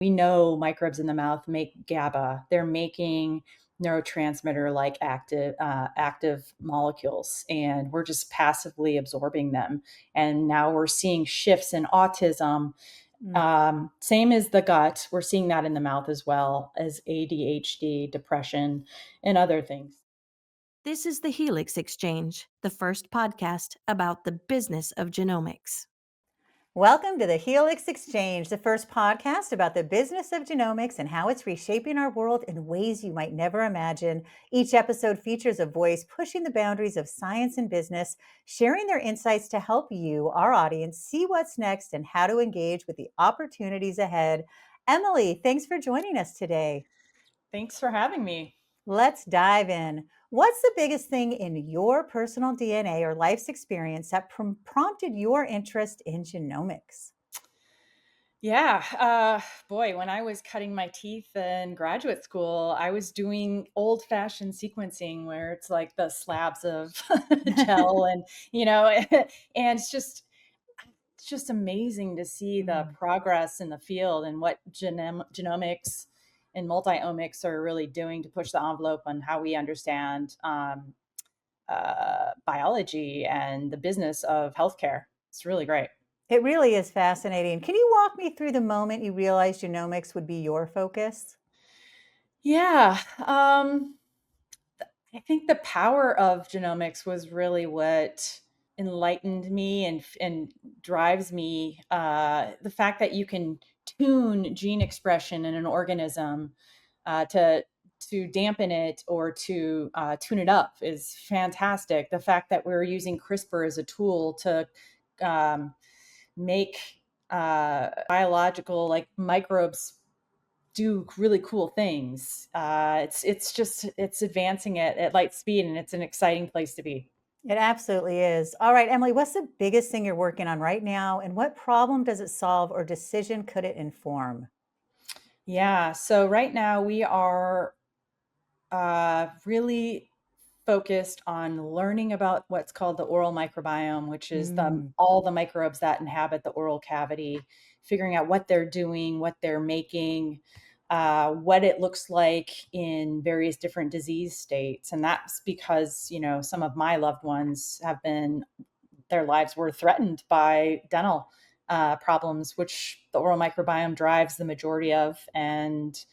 We know microbes in the mouth make GABA. They're making neurotransmitter like active molecules, and we're just passively absorbing them. And now we're seeing shifts in autism. Same as the gut. We're seeing that in the mouth as well as ADHD, depression, and other things. This is the Helix Exchange, the first podcast about the business of genomics. Welcome to the Helix Exchange, the first podcast about the business of genomics and how it's reshaping our world in ways you might never imagine. Each episode features a voice pushing the boundaries of science and business, sharing their insights to help you, our audience, see what's next and how to engage with the opportunities ahead. Emily, thanks for joining us today. Thanks for having me. Let's dive in. What's the biggest thing in your personal DNA or life's experience that prompted your interest in genomics? Yeah, boy, when I was cutting my teeth in graduate school, I was doing old-fashioned sequencing where it's like the slabs of gel and, and it's just amazing to see the Mm. progress in the field and what genomics and multi-omics are really doing to push the envelope on how we understand biology and the business of healthcare. It's really great. It really is fascinating. Can you walk me through the moment you realized genomics would be your focus? Yeah. I think the power of genomics was really what enlightened me and drives me. The fact that you can tune gene expression in an organism to dampen it or to tune it up is fantastic. The fact that we're using CRISPR as a tool to um, make biological like microbes do really cool things. It's advancing at light speed, and it's an exciting place to be. It absolutely is. All right, Emily, what's the biggest thing you're working on right now, and what problem does it solve or decision could it inform? Yeah. So right now we are really focused on learning about what's called the oral microbiome, which is Mm. all the microbes that inhabit the oral cavity, figuring out what they're doing, what they're making, what it looks like in various different disease states. And that's because, some of my loved ones their lives were threatened by dental problems, which the oral microbiome drives the majority of, and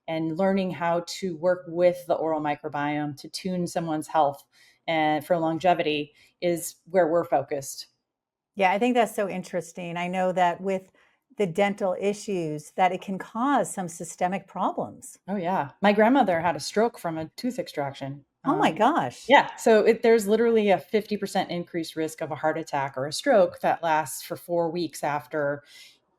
learning how to work with the oral microbiome to tune someone's health and for longevity is where we're focused. Yeah, I think that's so interesting. I know that with the dental issues that it can cause some systemic problems. Oh yeah, my grandmother had a stroke from a tooth extraction. Oh my gosh. Yeah, so there's literally a 50% increased risk of a heart attack or a stroke that lasts for 4 weeks after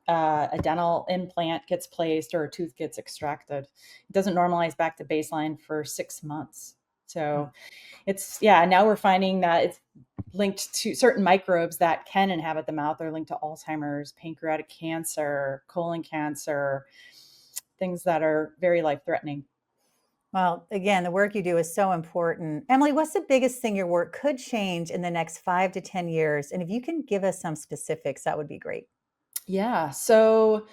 a dental implant gets placed or a tooth gets extracted. It doesn't normalize back to baseline for 6 months. So yeah, now we're finding that it's linked to certain microbes that can inhabit the mouth. They're linked to Alzheimer's, pancreatic cancer, colon cancer, things that are very life threatening. Well, again, the work you do is so important. Emily, what's the biggest thing your work could change in the next 5 to 10 years? And if you can give us some specifics, that would be great. Yeah. So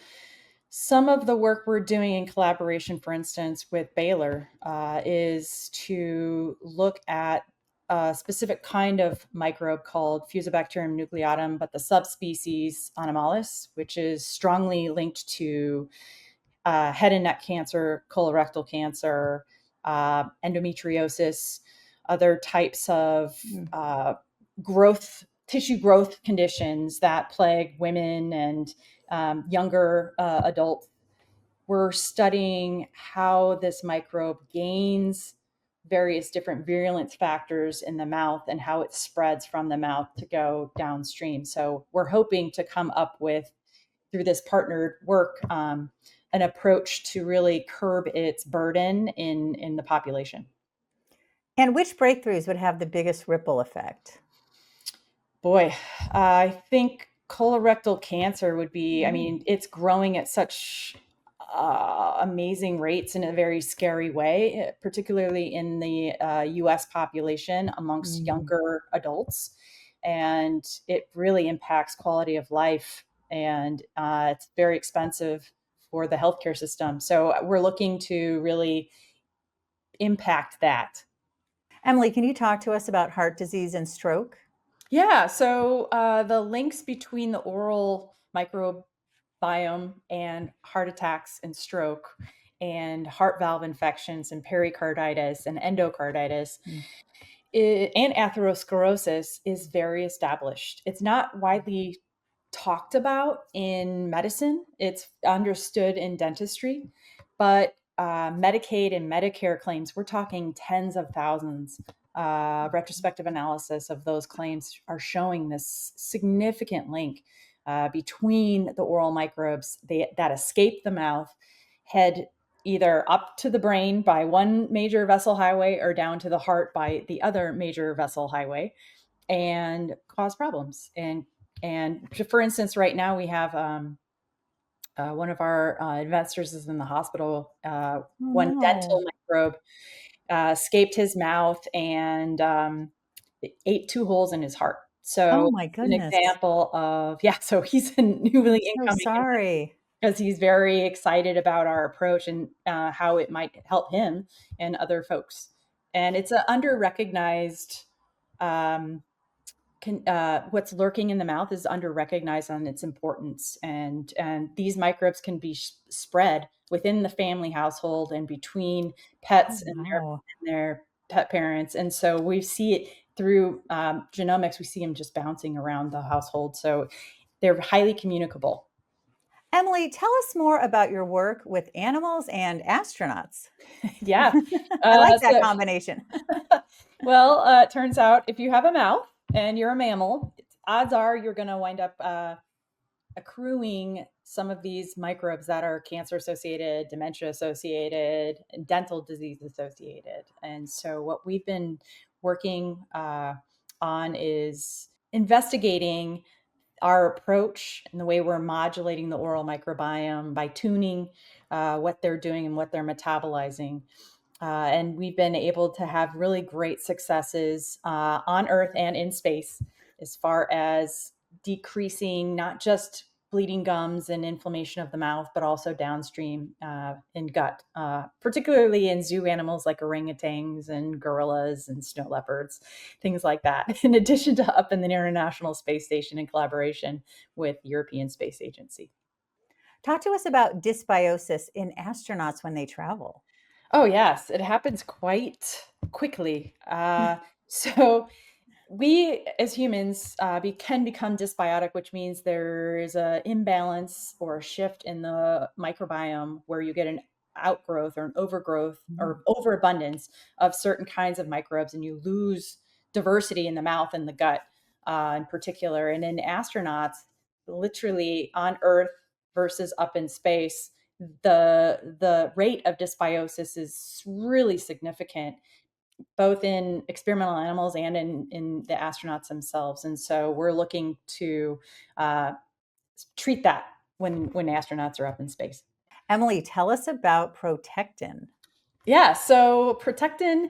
some of the work we're doing in collaboration, for instance, with Baylor, is to look at a specific kind of microbe called Fusobacterium nucleatum, but the subspecies Anomalous, which is strongly linked to head and neck cancer, colorectal cancer, endometriosis, other types of Mm. tissue growth conditions that plague women and younger adults. We're studying how this microbe gains various different virulence factors in the mouth and how it spreads from the mouth to go downstream. So we're hoping to come up with, through this partnered work, an approach to really curb its burden in the population. And which breakthroughs would have the biggest ripple effect? Boy, I think colorectal cancer would be, I Mm. mean, it's growing at such amazing rates in a very scary way, particularly in the US population amongst Mm. younger adults. And it really impacts quality of life. And it's very expensive for the healthcare system. So we're looking to really impact that. Emily, can you talk to us about heart disease and stroke? Yeah, so the links between the oral microbiome and heart attacks and stroke and heart valve infections and pericarditis and endocarditis Mm. and atherosclerosis is very established. It's not widely talked about in medicine. It's understood in dentistry, but Medicaid and Medicare claims, we're talking tens of thousands. Retrospective analysis of those claims are showing this significant link between the oral microbes that escape the mouth, head either up to the brain by one major vessel highway or down to the heart by the other major vessel highway, and cause problems. And for instance, right now we have one of our investors is in the hospital. Oh, One no. dental microbe escaped his mouth and it ate 2 holes in his heart. Oh, So my an goodness. example of, yeah, so he's a newly I'm so incoming sorry. because he's very excited about our approach and how it might help him and other folks. And it's an under-recognized um, what's lurking in the mouth is under recognized on its importance, and these microbes can be spread within the family household and between Oh, pets and wow. their pet parents. And so we see it through genomics. We see them just bouncing around the household, so they're highly communicable. Emily, tell us more about your work with animals and astronauts. Yeah. I like that So combination. well, it turns out if you have a mouth and you're a mammal, odds are you're going to wind up accruing some of these microbes that are cancer associated, dementia associated, and dental disease associated. And so, what we've been working on is investigating our approach and the way we're modulating the oral microbiome by tuning what they're doing and what they're metabolizing. And we've been able to have really great successes on Earth and in space as far as decreasing not just bleeding gums and inflammation of the mouth, but also downstream in gut, particularly in zoo animals like orangutans and gorillas and snow leopards, things like that, in addition to up in the International Space Station in collaboration with European Space Agency. Talk to us about dysbiosis in astronauts when they travel. Oh, yes, it happens quite quickly. So we as humans can become dysbiotic, which means there is an imbalance or a shift in the microbiome where you get an outgrowth or an overgrowth Mm. or overabundance of certain kinds of microbes, and you lose diversity in the mouth and the gut in particular. And in astronauts, literally on Earth versus up in space, the rate of dysbiosis is really significant, both in experimental animals and in the astronauts themselves. And so we're looking to uh, treat that when astronauts are up in space. Emily, tell us about Protektin. Yeah, so Protektin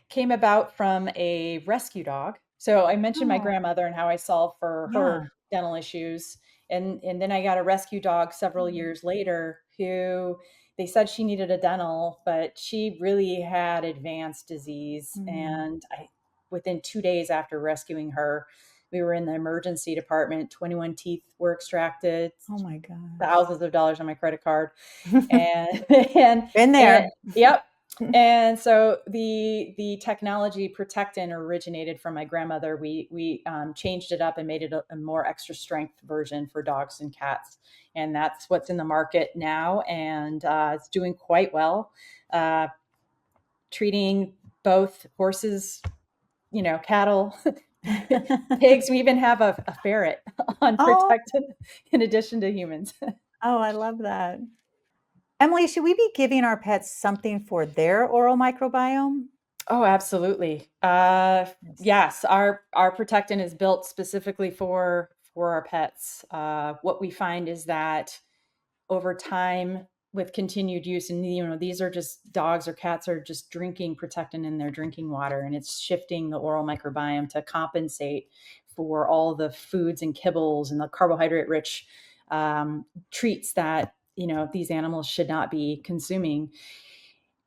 came about from a rescue dog. So I mentioned my Oh, grandmother and how I solved for yeah. her dental issues. And then I got a rescue dog several Mm. years later who they said she needed a dental, but she really had advanced disease. Mm. And within 2 days after rescuing her, we were in the emergency department. 21 teeth were extracted, Oh my gosh. thousands of dollars on my credit card. And and Been and there. yep. And so the technology Protektin originated from my grandmother. We changed it up and made it a more extra strength version for dogs and cats, and that's what's in the market now, and it's doing quite well, uh, treating both horses, cattle, pigs. We even have a ferret on Oh, Protektin in addition to humans. oh, I love that. Emily, should we be giving our pets something for their oral microbiome? Oh, absolutely. Yes. Yes, our Protectant is built specifically for our pets. What we find is that over time, with continued use, and these are just dogs or cats are just drinking Protectant in their drinking water, and it's shifting the oral microbiome to compensate for all the foods and kibbles and the carbohydrate-rich treats that these animals should not be consuming.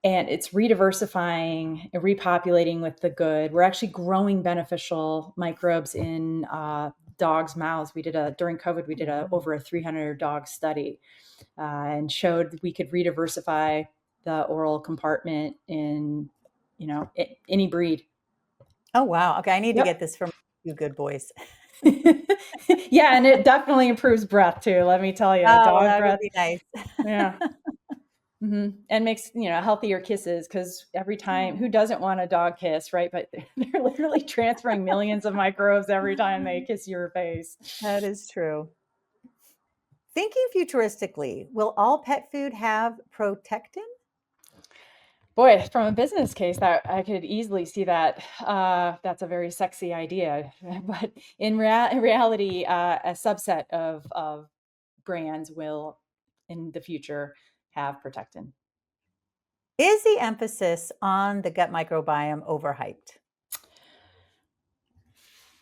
And it's rediversifying and repopulating with the good. We're actually growing beneficial microbes in dogs' mouths. During COVID, we did over a 300 dog study and showed we could rediversify the oral compartment in, any breed. Oh, wow. Okay. I need to Yep. get this from you good boys. Yeah, and it definitely improves breath too. Let me tell you, Oh, well, dog that would breath. be nice. Yeah. And makes, healthier kisses, because every time, who Oh. doesn't want a dog kiss, right? But they're literally transferring millions of microbes every time they kiss your face. That is true. Thinking futuristically, will all pet food have Protectin? Boy, from a business case, that I could easily see that that's a very sexy idea. But in reality, a subset of brands will, in the future, have Protectin. Is the emphasis on the gut microbiome overhyped?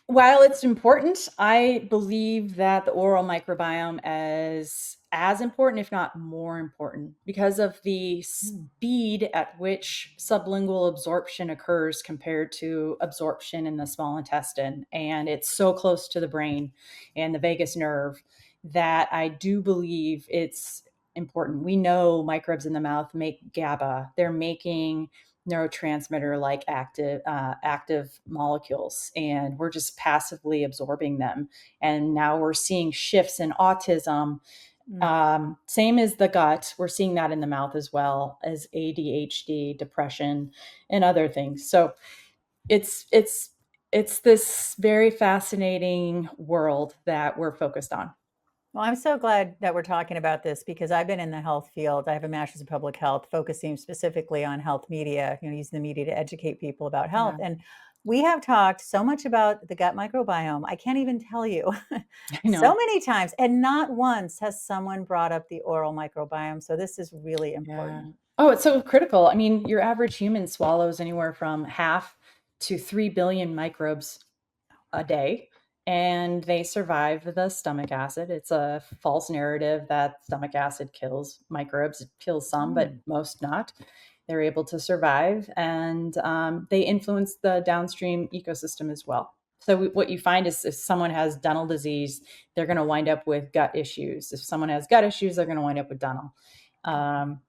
While it's important, I believe that the oral microbiome is as important, if not more important, because of the Mm. speed at which sublingual absorption occurs compared to absorption in the small intestine. And it's so close to the brain and the vagus nerve that I do believe it's important. We know microbes in the mouth make GABA. They're making neurotransmitter like active molecules, and we're just passively absorbing them. And now we're seeing shifts in autism. Mm. Same as the gut, we're seeing that in the mouth as well as ADHD, depression, and other things. So it's this very fascinating world that we're focused on. Well, I'm so glad that we're talking about this because I've been in the health field. I have a master's in public health, focusing specifically on health media, using the media to educate people about health. Yeah, And we have talked so much about the gut microbiome. I can't even tell you I so know. many times. And not once has someone brought up the oral microbiome. So this is really Yeah. important. Oh, it's so critical. I mean, your average human swallows anywhere from half to 3 billion microbes a day, and they survive the stomach acid. It's a false narrative that stomach acid kills microbes. It kills some, but Mm. most not. They're able to survive, and they influence the downstream ecosystem as well. So what you find is if someone has dental disease, they're going to wind up with gut issues. If someone has gut issues, they're going to wind up with dental.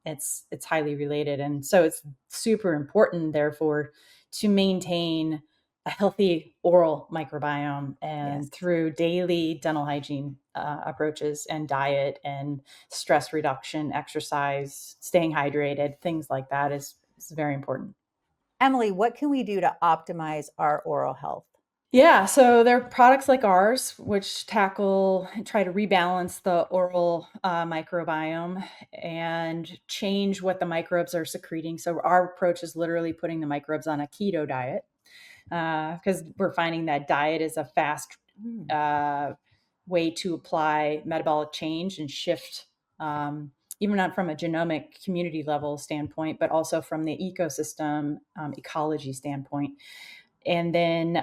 It's highly related, and so it's super important, therefore, to maintain a healthy oral microbiome, Yes. and through daily dental hygiene approaches and diet and stress reduction, exercise, staying hydrated, things like that is very important. Emily, what can we do to optimize our oral health? Yeah, so there are products like ours which tackle and try to rebalance the oral microbiome and change what the microbes are secreting. So our approach is literally putting the microbes on a keto diet, because we're finding that diet is a fast Mm. way to apply metabolic change and shift, even not from a genomic community level standpoint, but also from the ecosystem ecology standpoint. And then,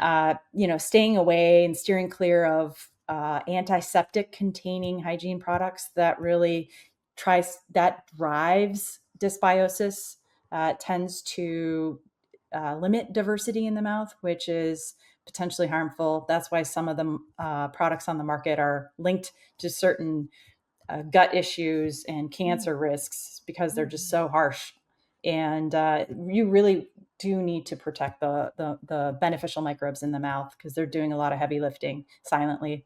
staying away and steering clear of antiseptic containing hygiene products that really drives dysbiosis, tends to limit diversity in the mouth, which is potentially harmful. That's why some of the products on the market are linked to certain gut issues and Mm. cancer risks, because they're just Mm. so harsh. And you really do need to protect the beneficial microbes in the mouth, because they're doing a lot of heavy lifting silently.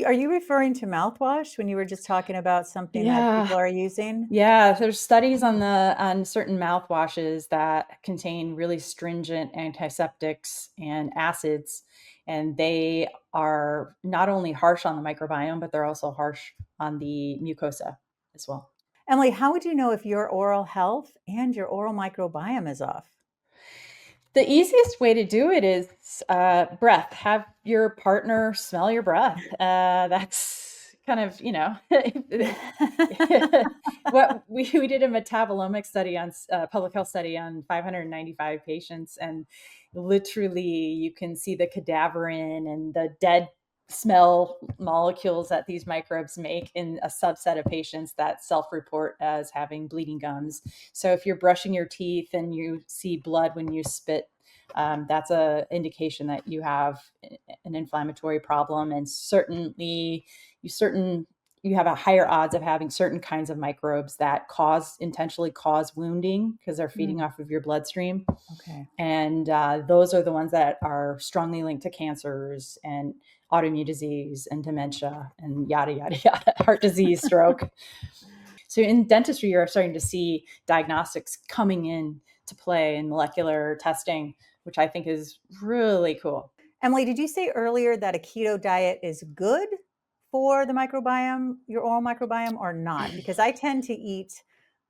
Are you referring to mouthwash when you were just talking about something that Yeah. people are using? Yeah, there's studies Oh. on certain mouthwashes that contain really stringent antiseptics and acids, and they are not only harsh on the microbiome, but they're also harsh on the mucosa as well. Emily, how would you know if your oral health and your oral microbiome is off? The easiest way to do it is breath. Have your partner smell your breath. That's kind of, what we did a metabolomic study on public health study on 595 patients, and literally you can see the cadaverin and the dead smell molecules that these microbes make in a subset of patients that self-report as having bleeding gums. So if you're brushing your teeth and you see blood when you spit, that's a indication that you have an inflammatory problem, and certainly you have a higher odds of having certain kinds of microbes that intentionally cause wounding because they're feeding off of your bloodstream. Okay. And those are the ones that are strongly linked to cancers and autoimmune disease and dementia and yada, yada, yada, heart disease, stroke. So in dentistry, you're starting to see diagnostics coming in to play in molecular testing, which I think is really cool. Emily, did you say earlier that a keto diet is good for the microbiome, your oral microbiome, or not? Because I tend to eat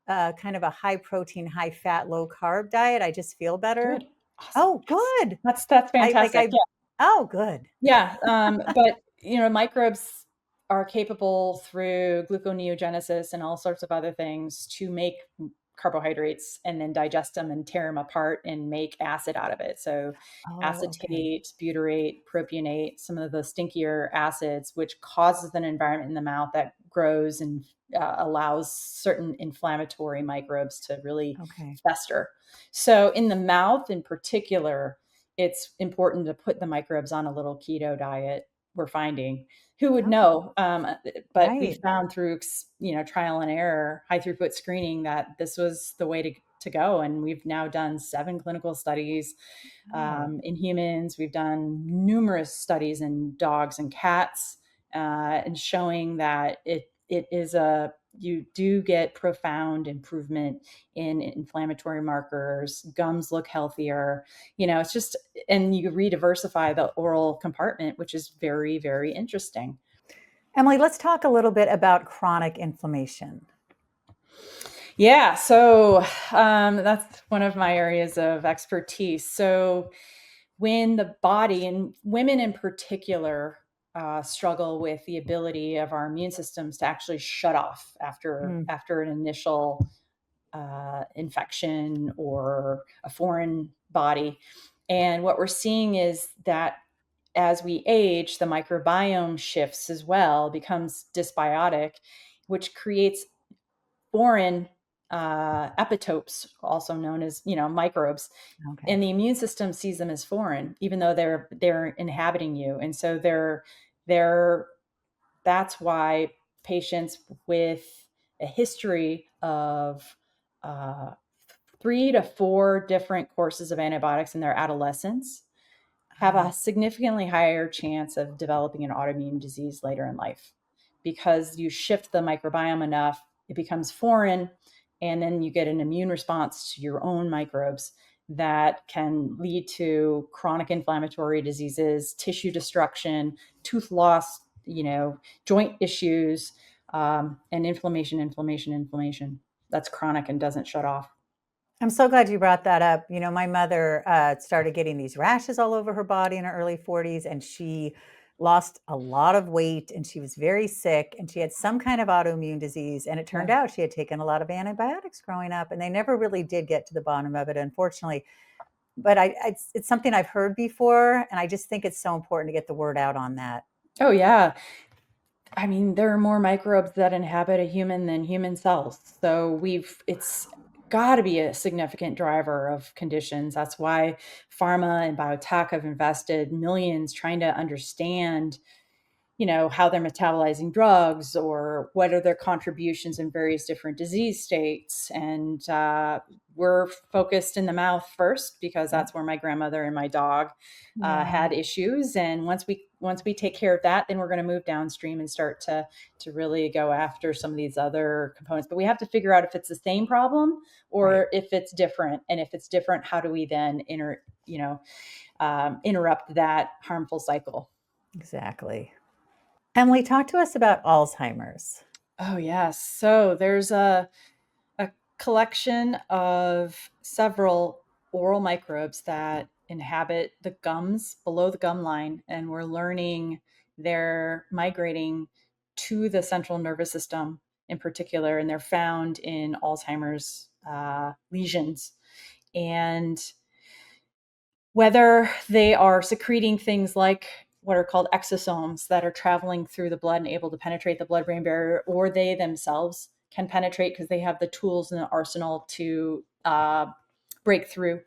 kind of a high protein, high fat, low carb diet. I just feel better. Good. Awesome. Oh, good. That's fantastic. Oh, good. Yeah. But microbes are capable through gluconeogenesis and all sorts of other things to make carbohydrates and then digest them and tear them apart and make acid out of it. So Oh, okay. acetate, butyrate, propionate, some of the stinkier acids, which causes an environment in the mouth that grows and allows certain inflammatory microbes to really Okay. fester. So in the mouth in particular, it's important to put the microbes on a little keto diet. We're finding, who would Okay. know? But we Right. found through trial and error, high throughput screening, that this was the way to go. And we've now done 7 clinical studies Wow. in humans. We've done numerous studies in dogs and cats, and showing that you do get profound improvement in inflammatory markers. Gums look healthier. It's just, and you re-diversify the oral compartment, which is very, very interesting. Emily, let's talk a little bit about chronic inflammation. Yeah, so that's one of my areas of expertise. So when the body, and women in particular, struggle with the ability of our immune systems to actually shut off after Mm. an initial infection or a foreign body. And what we're seeing is that as we age, the microbiome shifts as well, becomes dysbiotic, which creates foreign epitopes, also known as microbes, Okay. and the immune system sees them as foreign, even though they're inhabiting you. And so they're that's why patients with a history of uh, 3 to 4 different courses of antibiotics in their adolescence have a significantly higher chance of developing an autoimmune disease later in life, because you shift the microbiome enough, it becomes foreign, and then you get an immune response to your own microbes that can lead to chronic inflammatory diseases, tissue destruction, tooth loss, joint issues, and inflammation. That's chronic and doesn't shut off. I'm so glad you brought that up. My mother started getting these rashes all over her body in her early 40s, and she lost a lot of weight, and she was very sick, and she had some kind of autoimmune disease. And it turned Yeah. out she had taken a lot of antibiotics growing up, and they never really did get to the bottom of it, unfortunately. But it's something I've heard before, and I just think it's so important to get the word out on that. Oh, yeah. I mean, there are more microbes that inhabit a human than human cells. So it's got to be a significant driver of conditions. That's why pharma and biotech have invested millions trying to understand how they're metabolizing drugs, or what are their contributions in various different disease states. And we're focused in the mouth first, because Yep. that's where my grandmother and my dog Yeah. had issues. And once we take care of that, then we're going to move downstream and start to really go after some of these other components. But we have to figure out if it's the same problem Right. or if it's different. And if it's different, how do we then interrupt that harmful cycle? Exactly. Emily, talk to us about Alzheimer's. Oh, yes. So there's a collection of several oral microbes that inhabit the gums below the gum line, and we're learning they're migrating to the central nervous system in particular, and they're found in Alzheimer's lesions. And whether they are secreting things like what are called exosomes that are traveling through the blood and able to penetrate the blood-brain barrier, or they themselves can penetrate because they have the tools in the arsenal to break through.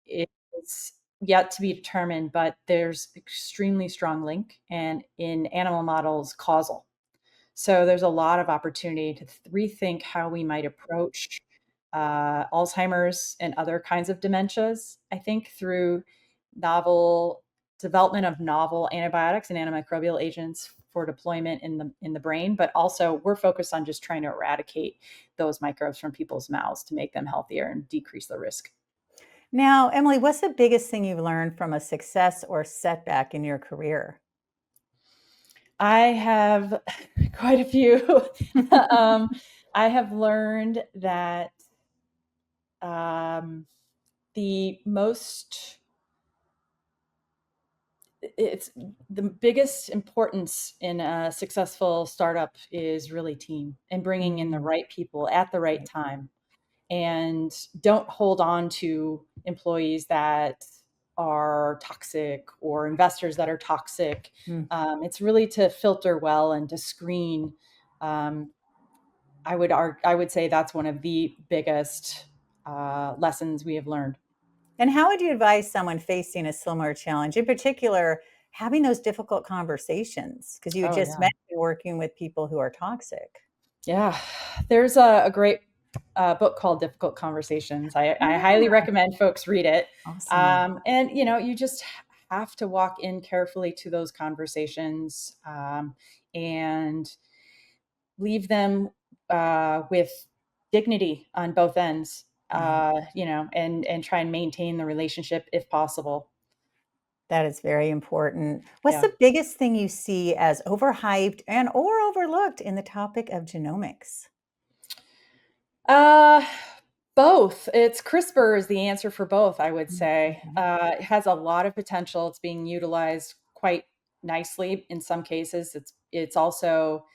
It's yet to be determined, but there's extremely strong link, and in animal models, causal. So there's a lot of opportunity to rethink how we might approach Alzheimer's and other kinds of dementias, I think, through novel development of novel antibiotics and antimicrobial agents for deployment in the brain, but also we're focused on just trying to eradicate those microbes from people's mouths to make them healthier and decrease the risk. Now, Emily, what's the biggest thing you've learned from a success or setback in your career? I have quite a few. um, I have learned that um, the most it's the biggest importance in a successful startup is really team and bringing in the Mm, right people at the right right. time, and don't hold on to employees that are toxic or investors that are toxic. Mm. It's really to filter well and to screen. um, I would say that's one of the biggest lessons we have learned. And how would you advise someone facing a similar challenge, in particular, having those difficult conversations? Because you had Oh just yeah. mentioned working with people who are toxic. Yeah, there's a great book called Difficult Conversations. I highly Ah, recommend folks read it. awesome. And you just have to walk in carefully to those conversations, and leave them with dignity on both ends. Right. And try and maintain the relationship if possible. That is very important. What's Yeah. the biggest thing you see as overhyped and or overlooked in the topic of genomics? Uh, Both. It's CRISPR is the answer for both, I would Mm, say. mhm. It has a lot of potential. It's being utilized quite nicely in some cases. It's also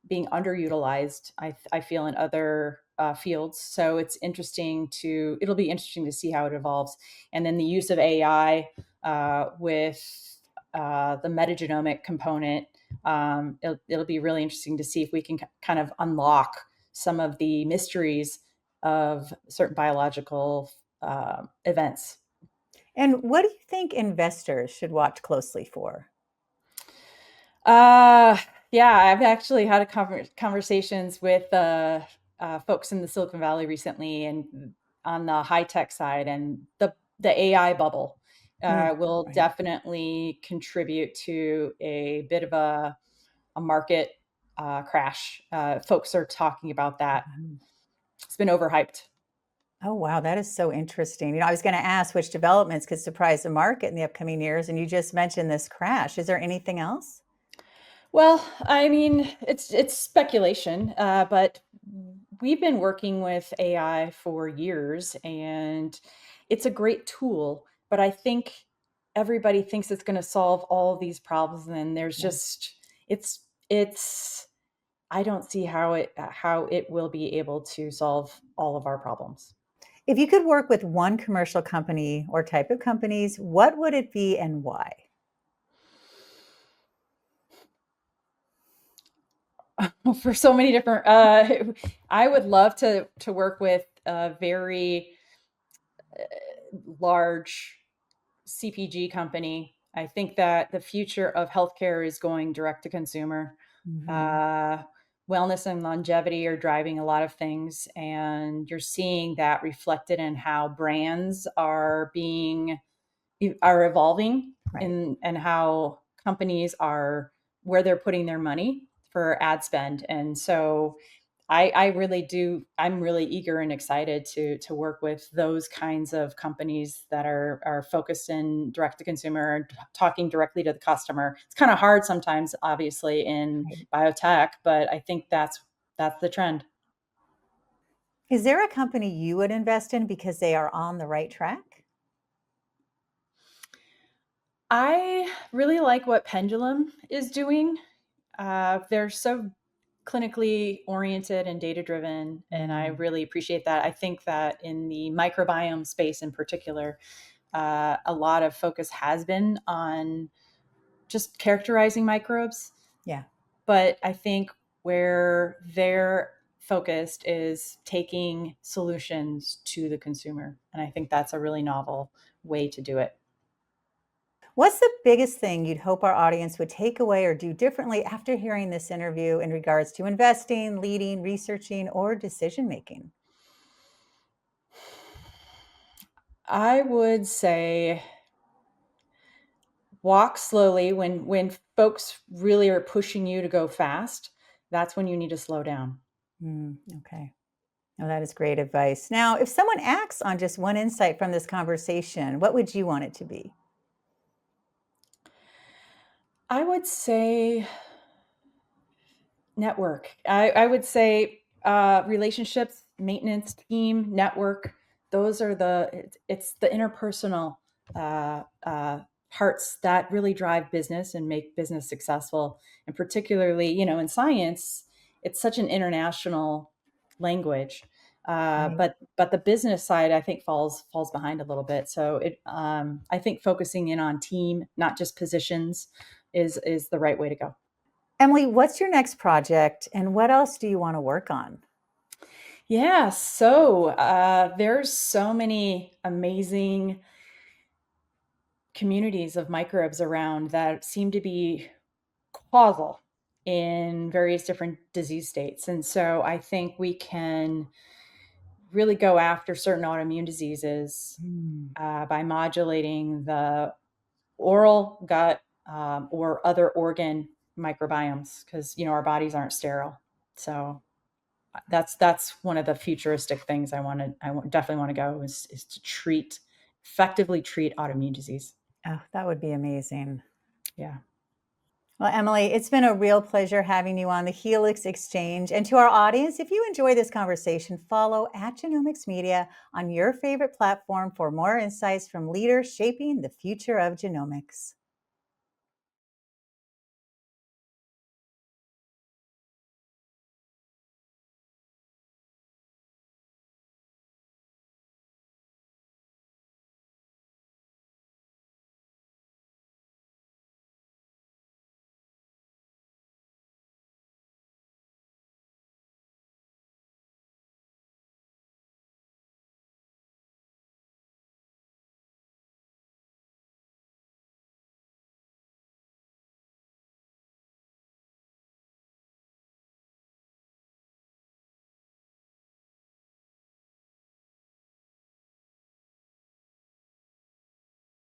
being underutilized, I feel, in other fields. So it'll be interesting to see how it evolves. And then the use of AI with the metagenomic component, it'll be really interesting to see if we can kind of unlock some of the mysteries of certain biological events. And what do you think investors should watch closely for? Uh, yeah, I've actually had conversations with folks in the Silicon Valley recently, and on the high tech side, and the AI bubble Mm, will right. definitely contribute to a bit of a market crash. Folks are talking about that. Mhm. It's been overhyped. Oh, wow, that is so interesting. I was going to ask which developments could surprise the market in the upcoming years, and you just mentioned this crash. Is there anything else? Well, I mean, it's speculation, but we've been working with AI for years, and it's a great tool. But I think everybody thinks it's going to solve all of these problems, and then there's Yeah. just it's. I don't see how it will be able to solve all of our problems. If you could work with one commercial company or type of companies, what would it be and why? For so many different. I would love to work with a very large CPG company. I think that the future of healthcare is going direct to consumer. Mhm. Uh, Wellness and longevity are driving a lot of things, and you're seeing that reflected in how brands are evolving Right. in and how companies are where they're putting their money for ad spend. And so I really do. I'm really eager and excited to work with those kinds of companies that are focused in direct to consumer, talking directly to the customer. It's kind of hard sometimes, obviously, in Right. biotech, but I think that's the trend. Is there a company you would invest in because they are on the right track? I really like what Pendulum is doing. They're so clinically oriented and data driven, and I Mm, really appreciate that. I think that in the microbiome space in particular, a lot of focus has been on just characterizing microbes. Yeah. But I think where they're focused is taking solutions to the consumer. And I think that's a really novel way to do it. What's the biggest thing you'd hope our audience would take away or do differently after hearing this interview in regards to investing, leading, researching, or decision making? I would say walk slowly. When folks really are pushing you to go fast, that's when you need to slow down. Okay. Well, that is great advice. Now, if someone acts on just one insight from this conversation, what would you want it to be? I would say network. I would say relationships, maintenance, team, network. Those are it's the interpersonal parts that really drive business and make business successful. And particularly, in science, it's such an international language. Right. But the business side, I think, falls behind a little bit. So I think focusing in on team, not just positions, is the right way to go. Emily, what's your next project and what else do you want to work on? Yeah, so there's so many amazing communities of microbes around that seem to be causal in various different disease states. And so I think we can really go after certain autoimmune diseases Mm. by modulating the oral, gut, or other organ microbiomes because, our bodies aren't sterile. So that's one of the futuristic things definitely want to go is to effectively treat autoimmune disease. Oh, that would be amazing. Yeah. Well, Emily, it's been a real pleasure having you on the Helix Exchange. And to our audience, if you enjoy this conversation, follow at Genomics Media on your favorite platform for more insights from leaders shaping the future of genomics.